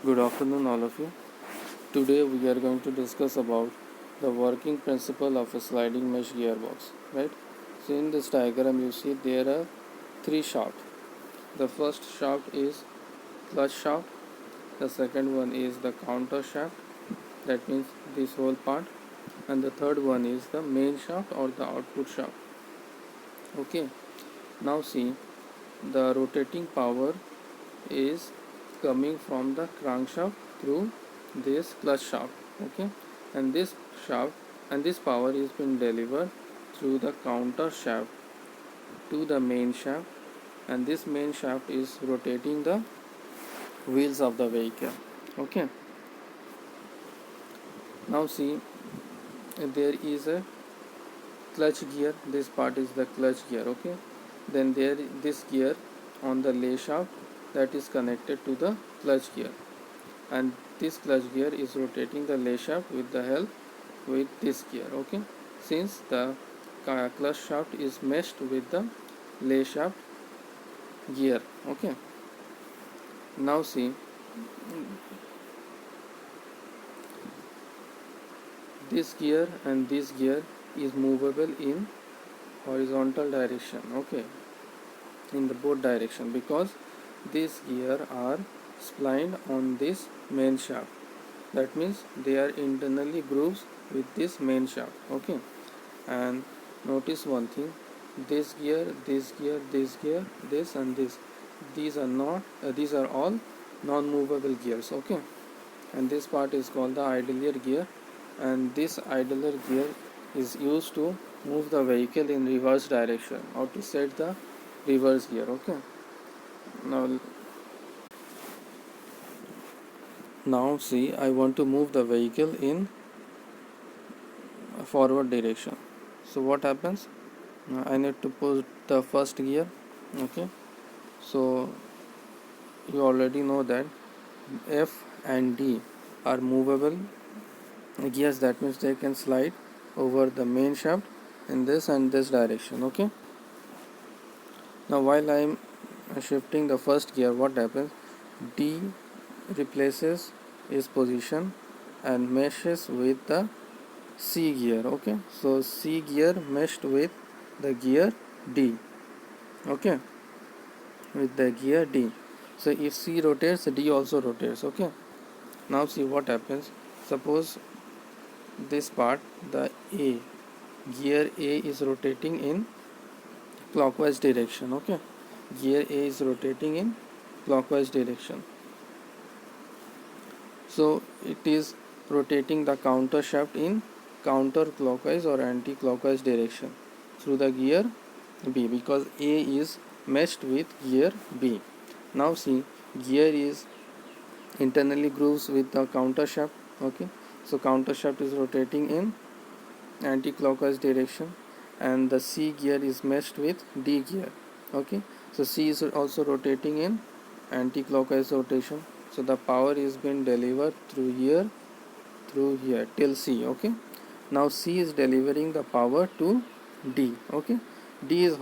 Good afternoon, all of you. Today we are going to discuss about the working principle of a sliding mesh gearbox. Right? So in this diagram, you see there are three shafts. The first shaft is clutch shaft. The second one is the counter shaft. That means this whole part. And the third one is the main shaft or the output shaft. Okay. Now see, the rotating power is coming from the crankshaft through this clutch shaft. Okay, and this shaft and this power is being delivered through the counter shaft to the main shaft, and this main shaft is rotating the wheels of the vehicle. Okay, now see, there is a clutch gear. This part is the clutch gear. Okay, then there is this gear on the lay shaft that is connected to the clutch gear, and this clutch gear is rotating the lay shaft with the help with this gear. Okay, since the clutch shaft is meshed with the lay shaft gear. Okay, now see, this gear and this gear is movable in horizontal direction. Okay, in the both direction, because these gear are splined on this main shaft. That means they are internally grooves with this main shaft. Okay, and notice one thing, this gear, this gear, this gear, this and this, these are not these are all non-movable gears. Okay, and this part is called the idler gear, and this idler gear is used to move the vehicle in reverse direction or to set the reverse gear. Okay, now see, I want to move the vehicle in forward direction. So what happens, I need to put the first gear. Okay, so you already know that F and D are movable gears. That means they can slide over the main shaft in this and this direction. Okay, now while I am shifting the first gear, what happens, D replaces its position and meshes with the C gear. Okay, so C gear meshed with the gear D. Okay, with the gear D. So if C rotates, D also rotates. Okay, now see what happens. Suppose this part, the A gear A is rotating in clockwise direction. Okay, gear A is rotating in clockwise direction, so it is rotating the counter shaft in counterclockwise or anti-clockwise direction through the gear B, because A is meshed with gear B. Now see, gear is internally grooves with the counter shaft. Okay, so counter shaft is rotating in anti-clockwise direction, and the C gear is meshed with D gear. Okay, so C is also rotating in anti-clockwise rotation, so the power is being delivered through here till C. Okay, now C is delivering the power to D. Okay, D is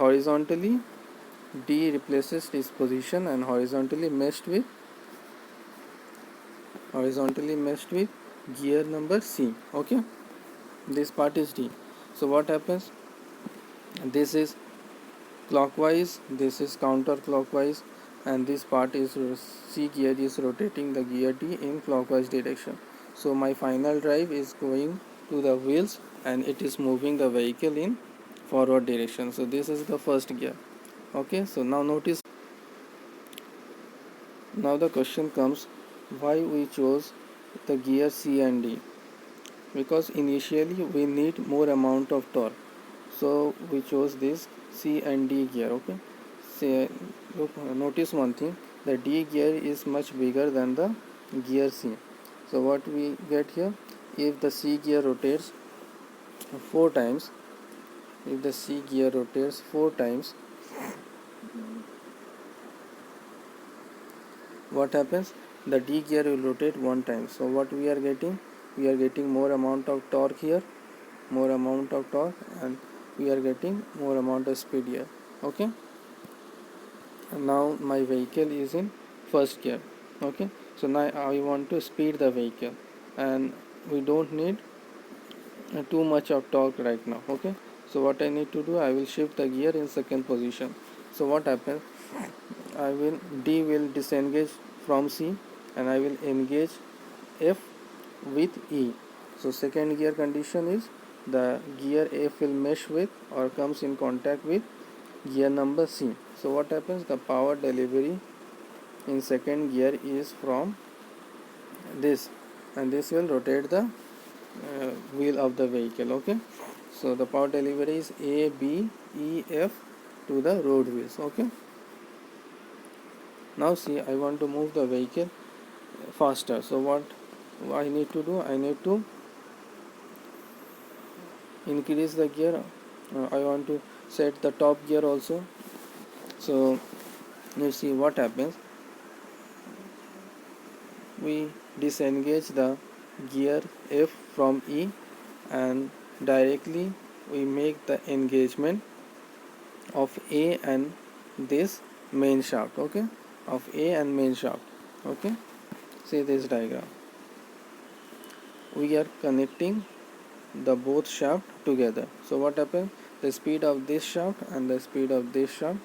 D replaces this position and horizontally meshed with gear number C. Okay, this part is D. So what happens, this is clockwise, this is counterclockwise, and this part is C gear is rotating the gear D in clockwise direction. So my final drive is going to the wheels and it is moving the vehicle in forward direction. So this is the first gear. Okay, so now notice, now the question comes, why we chose the gear C and D? Because initially we need more amount of torque, so we chose this C and D gear. Okay, say, look, notice one thing, the D gear is much bigger than the gear C. So what we get here, if the C gear rotates 4 times, what happens, the D gear will rotate 1 time. So what we are getting, more amount of torque here, and we are getting more amount of speed here. Okay, and now my vehicle is in first gear. Okay, So now I want to speed the vehicle, and we don't need too much of torque right now. Okay, so what I need to do, I will shift the gear in second position. So what happens, D will disengage from C, and I will engage F with E. So second gear condition is the gear F will mesh with or comes in contact with gear number C. So what happens, the power delivery in second gear is from this, and this will rotate the wheel of the vehicle. Okay, so the power delivery is A, B, E, F to the road wheels. Okay, now see, I want to move the vehicle faster. So what I need to do, I need to increase the gear. I want to set the top gear also. So you see what happens, we disengage the gear F from E, and directly we make the engagement of A and this main shaft. Okay, of A and main shaft. Okay, see this diagram, we are connecting the both shaft together. So what happens, the speed of this shaft and the speed of this shaft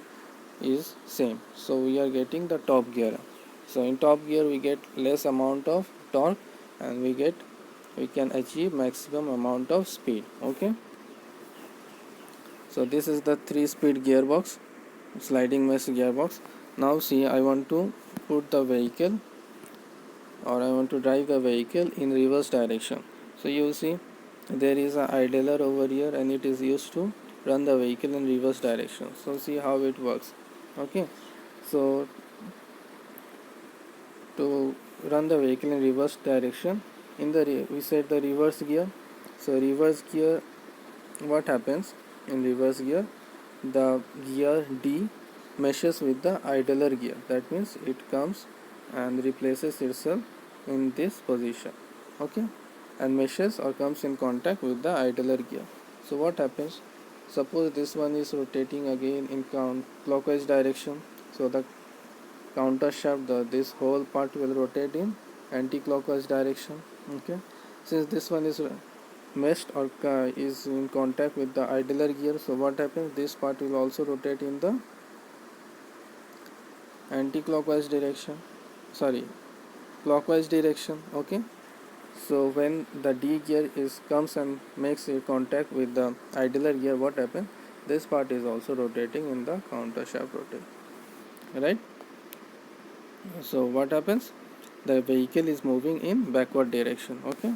is same, so we are getting the top gear. So in top gear we get less amount of torque, and we can achieve maximum amount of speed. Okay, so this is the 3-speed gearbox, sliding mesh gearbox. Now see, I want to put the vehicle, or I want to drive the vehicle in reverse direction. So you see there is a idler over here, and it is used to run the vehicle in reverse direction. So see how it works. Okay, so to run the vehicle in reverse direction, in the we set the reverse gear. So reverse gear, what happens in reverse gear, the gear D meshes with the idler gear. That means it comes and replaces itself in this position. Okay, and meshes or comes in contact with the idler gear. So what happens, suppose this one is rotating again in clockwise direction, so the counter shaft, this whole part will rotate in anti-clockwise direction. Okay, since this one is meshed or is in contact with the idler gear, so what happens, this part will also rotate in the anti-clockwise direction, sorry, clockwise direction. Okay, so when the D gear is comes and makes a contact with the idler gear, what happens, this part is also rotating in the counter shaft rotation, right? So what happens, the vehicle is moving in backward direction. Okay,